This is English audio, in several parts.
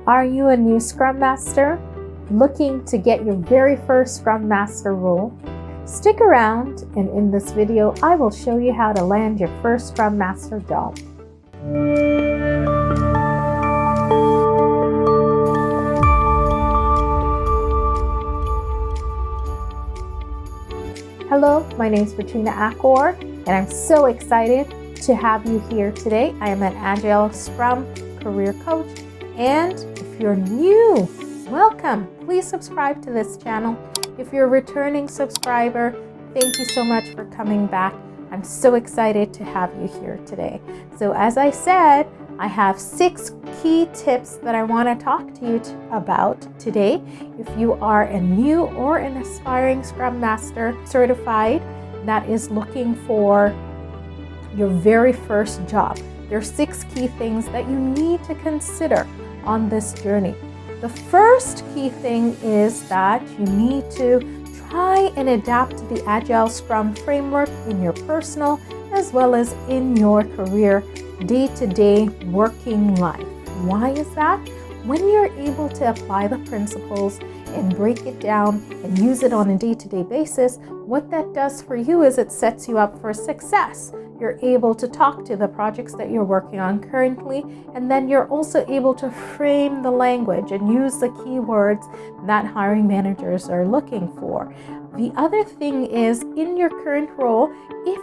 Are you a new Scrum Master looking to get your very first Scrum Master role? Stick around, and in this video, I will show you how to land your first Scrum Master job. Hello, my name is Patrina Akor, and I'm so excited to have you here today. I am an Agile Scrum career coach, and if you're new, welcome. Please subscribe to this channel. If you're a returning subscriber, thank you so much for coming back. I'm so excited to have you here today. So as I said, I have 6 key tips that I want to talk to you about today. If you are a new or an aspiring Scrum Master certified that is looking for your very first job, there are 6 key things that you need to consider on this journey. The first key thing is that you need to try and adapt to the Agile Scrum Framework in your personal as well as in your career day-to-day working life. Why is that? When you're able to apply the principles and break it down and use it on a day-to-day basis, what that does for you is it sets you up for success. You're able to talk to the projects that you're working on currently, and then you're also able to frame the language and use the keywords that hiring managers are looking for. The other thing is, in your current role, if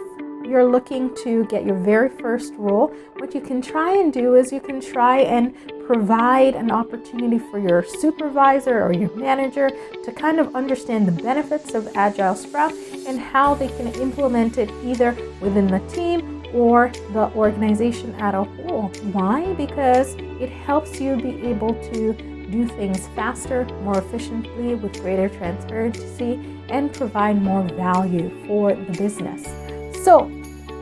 you're looking to get your very first role, what you can try and do is you can try and provide an opportunity for your supervisor or your manager to kind of understand the benefits of Agile Scrum and how they can implement it either within the team or the organization as a whole. Why? Because it helps you be able to do things faster, more efficiently, with greater transparency, and provide more value for the business. So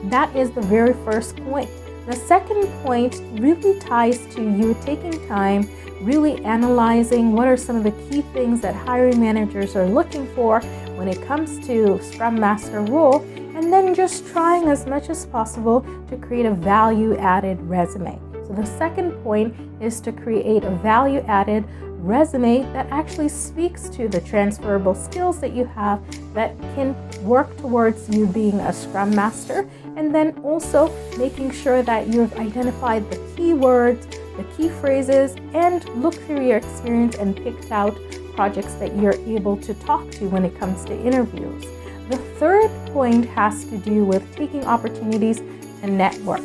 that is the very first point. The second point really ties to you taking time, really analyzing what are some of the key things that hiring managers are looking for when it comes to Scrum Master role, and then just trying as much as possible to create a value-added resume. So the second point is to create a value-added resume that actually speaks to the transferable skills that you have that can work towards you being a Scrum Master, and then also making sure that you've identified the keywords, the key phrases, and look through your experience and picked out projects that you're able to talk to when it comes to interviews. The third point has to do with taking opportunities to network.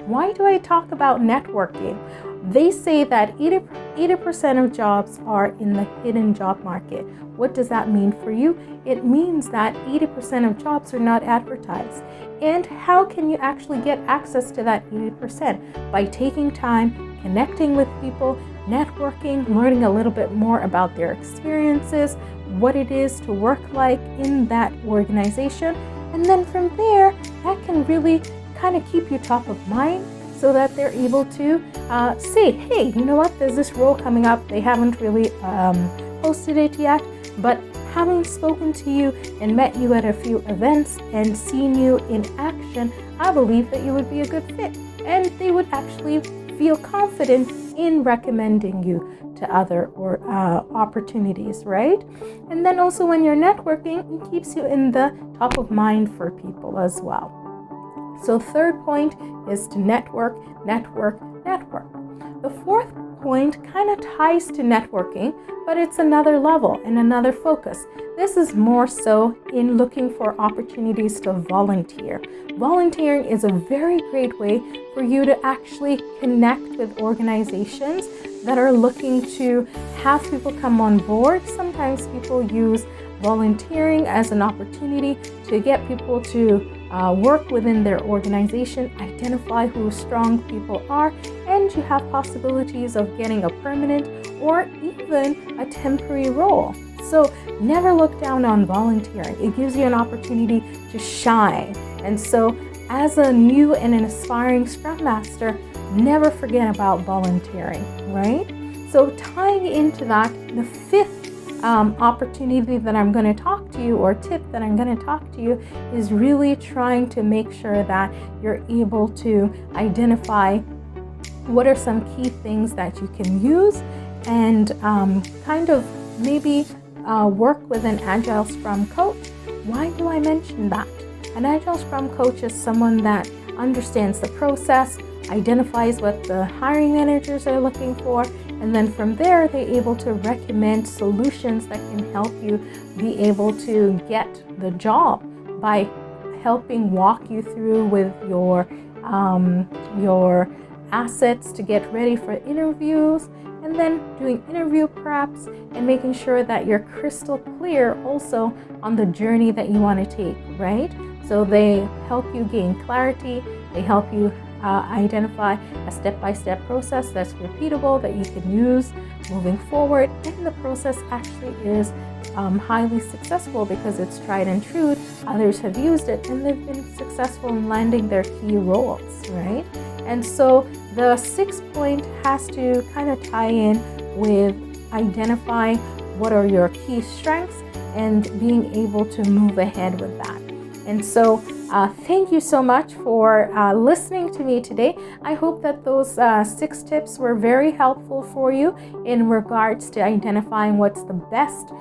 Why do I talk about networking? They say that 80% of jobs are in the hidden job market. What does that mean for you? It means that 80% of jobs are not advertised. And how can you actually get access to that 80%? By taking time, connecting with people, networking, learning a little bit more about their experiences, what it is to work like in that organization. And then from there, that can really kind of keep you top of mind, so that they're able to say, hey, you know what, there's this role coming up. They haven't really posted it yet, but having spoken to you and met you at a few events and seen you in action, I believe that you would be a good fit. And they would actually feel confident in recommending you to other opportunities, right? And then also when you're networking, it keeps you in the top of mind for people as well. So third point is to network, network, network. The fourth point kind of ties to networking, but it's another level and another focus. This is more so in looking for opportunities to volunteer. Volunteering is a very great way for you to actually connect with organizations that are looking to have people come on board. Sometimes people use volunteering as an opportunity to get people to work within their organization, identify who strong people are, and you have possibilities of getting a permanent or even a temporary role. So never look down on volunteering. It gives you an opportunity to shine. And so as a new and an aspiring Scrum Master, never forget about volunteering, right? So tying into that, the fifth opportunity that I'm going to talk to you, or tip that I'm going to talk to you, is really trying to make sure that you're able to identify what are some key things that you can use and kind of maybe work with an Agile Scrum coach. Why do I mention that? An Agile Scrum coach is someone that understands the process, identifies what the hiring managers are looking for, and then from there they're able to recommend solutions that can help you be able to get the job by helping walk you through with your assets to get ready for interviews, and then doing interview preps and making sure that you're crystal clear also on the journey that you want to take, right? So they help you gain clarity, they help you identify a step-by-step process that's repeatable that you can use moving forward, and the process actually is highly successful because it's tried and true. Others have used it and they've been successful in landing their key roles, right? And so the sixth point has to kind of tie in with identifying what are your key strengths and being able to move ahead with that. And so thank you so much for listening to me today. I hope that those 6 tips were very helpful for you in regards to identifying what's the best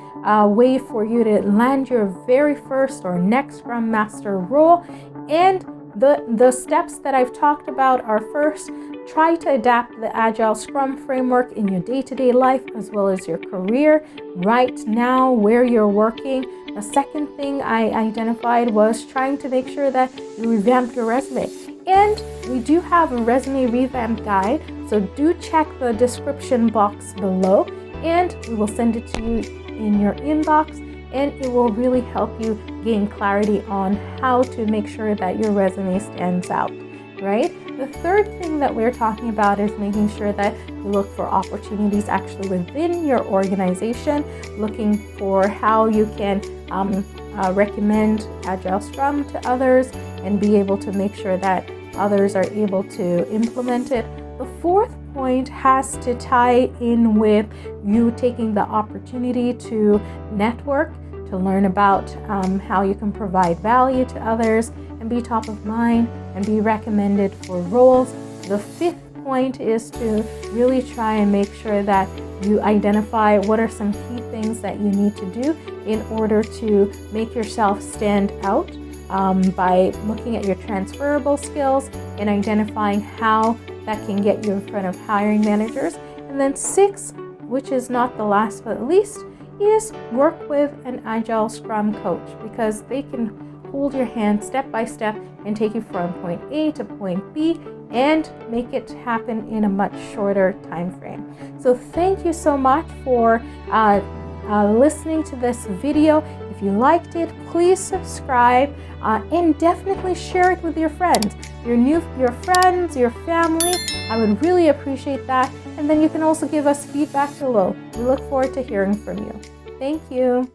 way for you to land your very first or next Scrum Master role. And the steps that I've talked about are: first, try to adapt the Agile Scrum Framework in your day-to-day life as well as your career right now where you're working. The second thing I identified was trying to make sure that you revamp your resume. And we do have a resume revamp guide, so do check the description box below and we will send it to you in your inbox, and it will really help you gain clarity on how to make sure that your resume stands out, right? The third thing that we're talking about is making sure that you look for opportunities actually within your organization, looking for how you can recommend Agile Scrum to others and be able to make sure that others are able to implement it. The fourth point has to tie in with you taking the opportunity to network, to learn about how you can provide value to others and be top of mind and be recommended for roles. The fifth point is to really try and make sure that you identify what are some key things that you need to do in order to make yourself stand out by looking at your transferable skills and identifying how that can get you in front of hiring managers. And then 6, which is not the last but least, is work with an Agile Scrum coach, because they can hold your hand step by step and take you from point A to point B and make it happen in a much shorter time frame. So thank you so much for listening to this video. If you liked it, please subscribe and definitely share it with your friends, your friends, your family. I would really appreciate that. And then you can also give us feedback below. We look forward to hearing from you. Thank you.